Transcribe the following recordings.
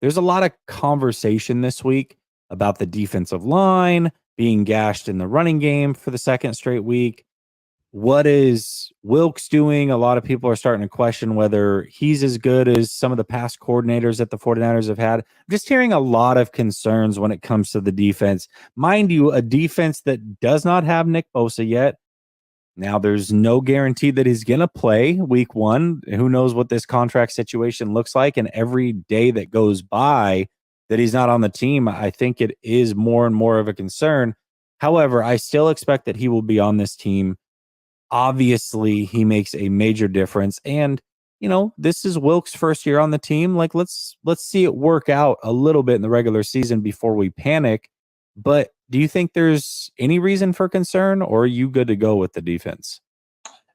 there's a lot of conversation this week about the defensive line being gashed in the running game for the second straight week. What is Wilks doing? A lot of people are starting to question whether he's as good as some of the past coordinators that the 49ers have had. I'm just hearing a lot of concerns when it comes to the defense. Mind you, a defense that does not have Nick Bosa yet. Now, there's no guarantee that he's going to play week one. Who knows what this contract situation looks like? And every day that goes by that he's not on the team, I think it is more and more of a concern. However, I still expect that he will be on this team. Obviously, he makes a major difference. And, this is Wilkes' first year on the team. Like, let's see it work out a little bit in the regular season before we panic. But do you think there's any reason for concern, or are you good to go with the defense?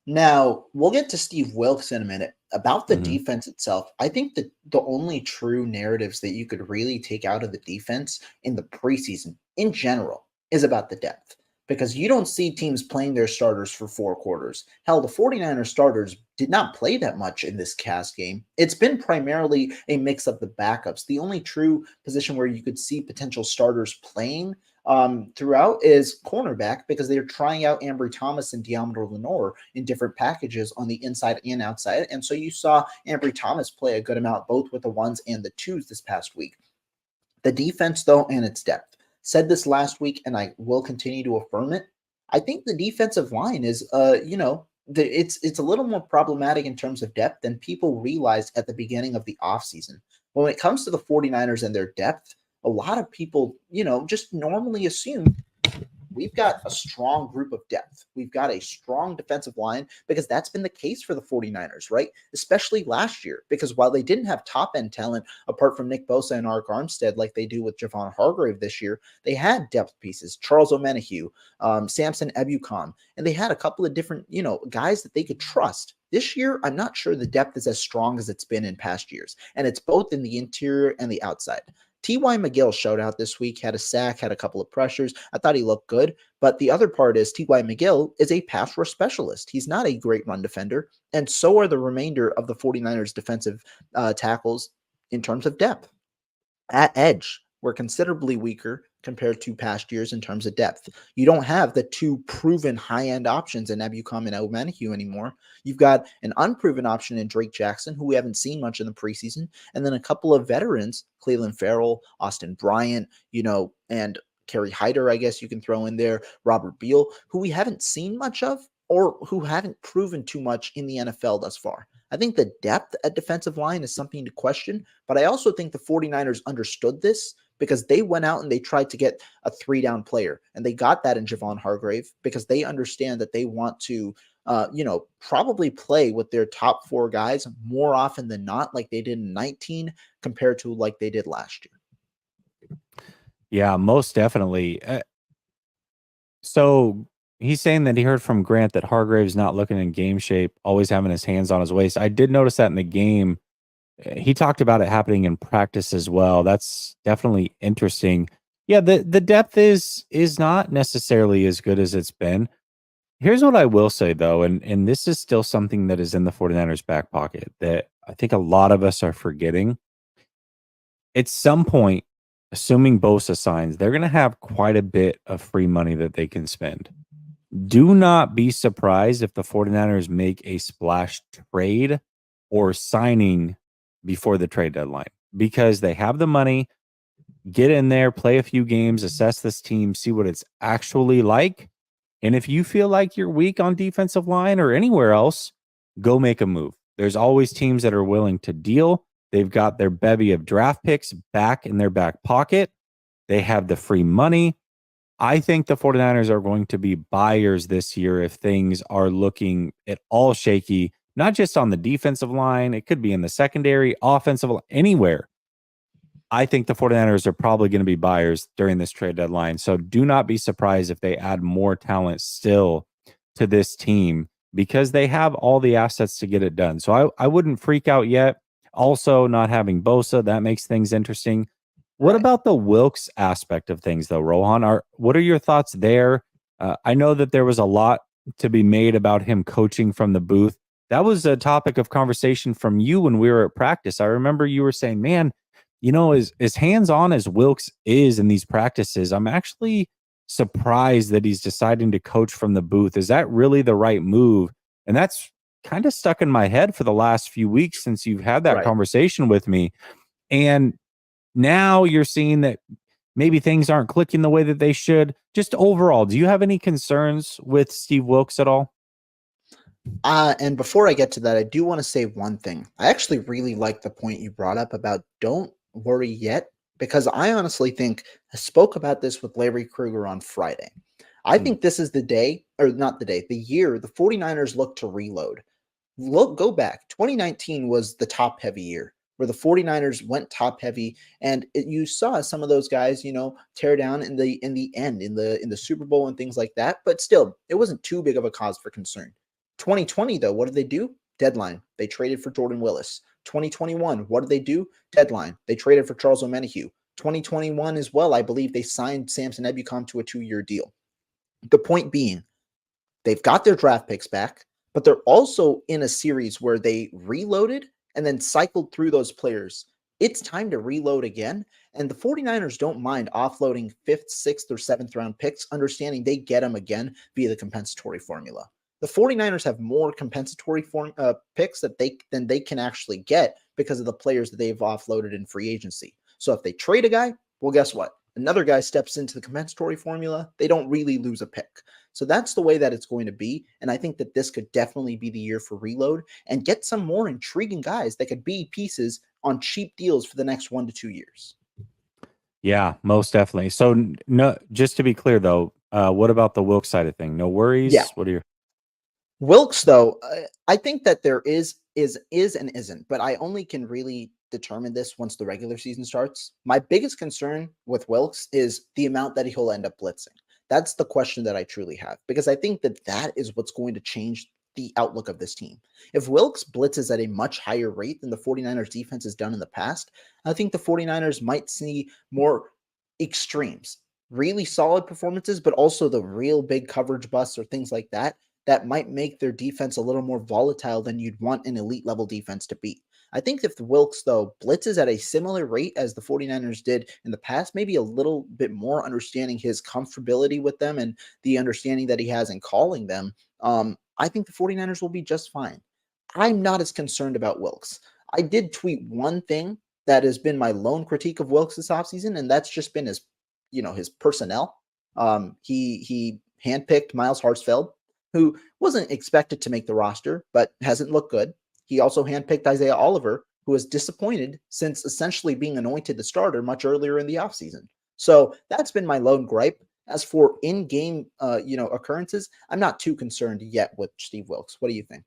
Now, we'll get to Steve Wilks in a minute. About the defense itself, I think that the only true narratives that you could really take out of the defense in the preseason in general is about the depth. Because you don't see teams playing their starters for 4 quarters. Hell, the 49ers starters did not play that much in this cast game. It's been primarily a mix of the backups. The only true position where you could see potential starters playing throughout is cornerback, because they're trying out Ambry Thomas and Deommodore Lenoir in different packages on the inside and outside. And so you saw Ambry Thomas play a good amount both with the 1s and the 2s this past week. The defense, though, and its depth. Said this last week, and I will continue to affirm it. I think the defensive line is, it's a little more problematic in terms of depth than people realized at the beginning of the offseason. When it comes to the 49ers and their depth, a lot of people, just normally assume we've got a strong group of depth. We've got a strong defensive line, because that's been the case for the 49ers, right? Especially last year, because while they didn't have top-end talent apart from Nick Bosa and Arik Armstead like they do with Javon Hargrave this year, they had depth pieces, Charles Omenihu, Samson Ebukam, and they had a couple of different, guys that they could trust. This year, I'm not sure the depth is as strong as it's been in past years, and it's both in the interior and the outside. T.Y. McGill showed out this week, had a sack, had a couple of pressures. I thought he looked good. But the other part is T.Y. McGill is a pass rush specialist. He's not a great run defender. And so are the remainder of the 49ers defensive tackles in terms of depth. At edge, we're considerably weaker compared to past years in terms of depth. You don't have the 2 proven high-end options in Ebukam and Omenihu anymore. You've got an unproven option in Drake Jackson, who we haven't seen much in the preseason, and then a couple of veterans, Cleveland Farrell, Austin Bryant, and Kerry Hyder, I guess you can throw in there, Robert Beal, who we haven't seen much of or who haven't proven too much in the NFL thus far. I think the depth at defensive line is something to question, but I also think the 49ers understood this, because they went out and they tried to get a 3-down player, and they got that in Javon Hargrave, because they understand that they want to, probably play with their top 4 guys more often than not, like they did in 19 compared to like they did last year. Yeah, most definitely. So he's saying that he heard from Grant that Hargrave's not looking in game shape, always having his hands on his waist. I did notice that in the game. He talked about it happening in practice as well. That's definitely interesting. Yeah, the depth is not necessarily as good as it's been. Here's what I will say, though, and this is still something that is in the 49ers' back pocket that I think a lot of us are forgetting. At some point, assuming Bosa signs, they're going to have quite a bit of free money that they can spend. Do not be surprised if the 49ers make a splash trade or signing before the trade deadline, because they have the money. Get in there, play a few games, assess this team, see what it's actually like. And if you feel like you're weak on defensive line or anywhere else, go make a move. There's always teams that are willing to deal. They've got their bevy of draft picks back in their back pocket. They have the free money. I think the 49ers are going to be buyers this year if things are looking at all shaky, not just on the defensive line. It could be in the secondary, offensive, anywhere. I think the 49ers are probably going to be buyers during this trade deadline. So do not be surprised if they add more talent still to this team, because they have all the assets to get it done. So I wouldn't freak out yet. Also, not having Bosa, that makes things interesting. What about the Wilks aspect of things, though, Rohan? What are your thoughts there? I know that there was a lot to be made about him coaching from the booth. That was a topic of conversation from you when we were at practice. I remember you were saying, man, as hands-on as Wilks is in these practices, I'm actually surprised that he's deciding to coach from the booth. Is that really the right move? And that's kind of stuck in my head for the last few weeks since you've had that Right. conversation with me. And now you're seeing that maybe things aren't clicking the way that they should. Just overall, do you have any concerns with Steve Wilks at all? And before I get to that, I do want to say one thing. I actually really like the point you brought up about don't worry yet, because I honestly think I spoke about this with Larry Krueger on Friday. I Mm. think this is the day, or not the day, the year the 49ers look to reload. Go back. 2019 was the top heavy year where the 49ers went top heavy, and you saw some of those guys, tear down in the end in the Super Bowl and things like that, but still it wasn't too big of a cause for concern. 2020 though, what did they do? Deadline. They traded for Jordan Willis. 2021, what did they do? Deadline. They traded for Charles Omenihu. 2021 as well, I believe they signed Samson Ebukam to a 2-year deal. The point being, they've got their draft picks back, but they're also in a series where they reloaded and then cycled through those players. It's time to reload again. And the 49ers don't mind offloading 5th, 6th, or 7th round picks, understanding they get them again via the compensatory formula. The 49ers have more compensatory picks than they can actually get because of the players that they've offloaded in free agency. So if they trade a guy, well, guess what? Another guy steps into the compensatory formula. They don't really lose a pick. So that's the way that it's going to be. And I think that this could definitely be the year for reload and get some more intriguing guys that could be pieces on cheap deals for the next 1 to 2 years. Yeah, most definitely. So, no, just to be clear though, what about the Wilks side of thing? No Yeah. worries. What are your Wilks, though, I think that there is and isn't, but I only can really determine this once the regular season starts. My biggest concern with Wilks is the amount that he'll end up blitzing. That's the question that I truly have, because I think that that is what's going to change the outlook of this team. If Wilks blitzes at a much higher rate than the 49ers defense has done in the past, I think the 49ers might see more extremes, really solid performances, but also the real big coverage busts or things like that might make their defense a little more volatile than you'd want an elite level defense to be. I think if the Wilks, though, blitzes at a similar rate as the 49ers did in the past, maybe a little bit more understanding his comfortability with them and the understanding that he has in calling them, I think the 49ers will be just fine. I'm not as concerned about Wilks. I did tweet one thing that has been my lone critique of Wilks this offseason, and that's just been his personnel. He handpicked Miles Hartsfield, who wasn't expected to make the roster, but hasn't looked good. He also handpicked Isaiah Oliver, who has disappointed since essentially being anointed the starter much earlier in the offseason. So that's been my lone gripe. As for in-game, occurrences, I'm not too concerned yet with Steve Wilks. What do you think?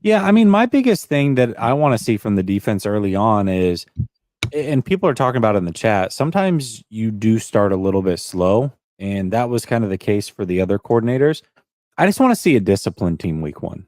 Yeah, I mean, my biggest thing that I want to see from the defense early on is, and people are talking about it in the chat, sometimes you do start a little bit slow, and that was kind of the case for the other coordinators. I just want to see a disciplined team week one.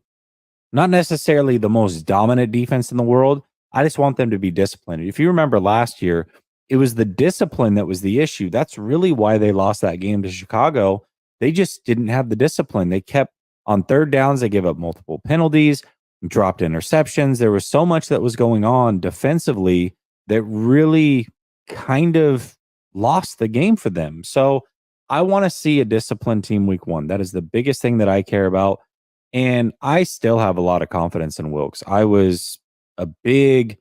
Not necessarily the most dominant defense in the world. I just want them to be disciplined. If you remember last year, it was the discipline that was the issue. That's really why they lost that game to Chicago. They just didn't have the discipline. They kept on third downs, they gave up multiple penalties, dropped interceptions. There was so much that was going on defensively that really kind of lost the game for them. So I want to see a disciplined team week one. That is the biggest thing that I care about. And I still have a lot of confidence in Wilks. I was a big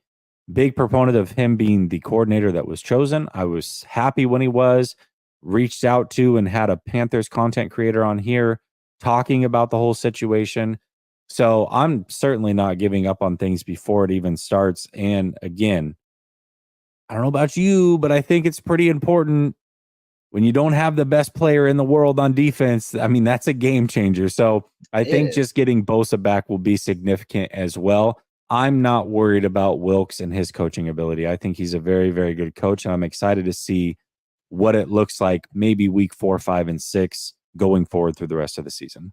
proponent of him being the coordinator that was chosen. I was happy when he was, reached out to and had a Panthers content creator on here talking about the whole situation. So I'm certainly not giving up on things before it even starts. And again, I don't know about you, but I think it's pretty important when you don't have the best player in the world on defense. I mean, that's a game changer. So I It think is. just getting Bosa back will be significant as well. I'm not worried about Wilks and his coaching ability. I think he's a very, very good coach, and I'm excited to see what it looks like maybe week 4, 5, and 6 going forward through the rest of the season.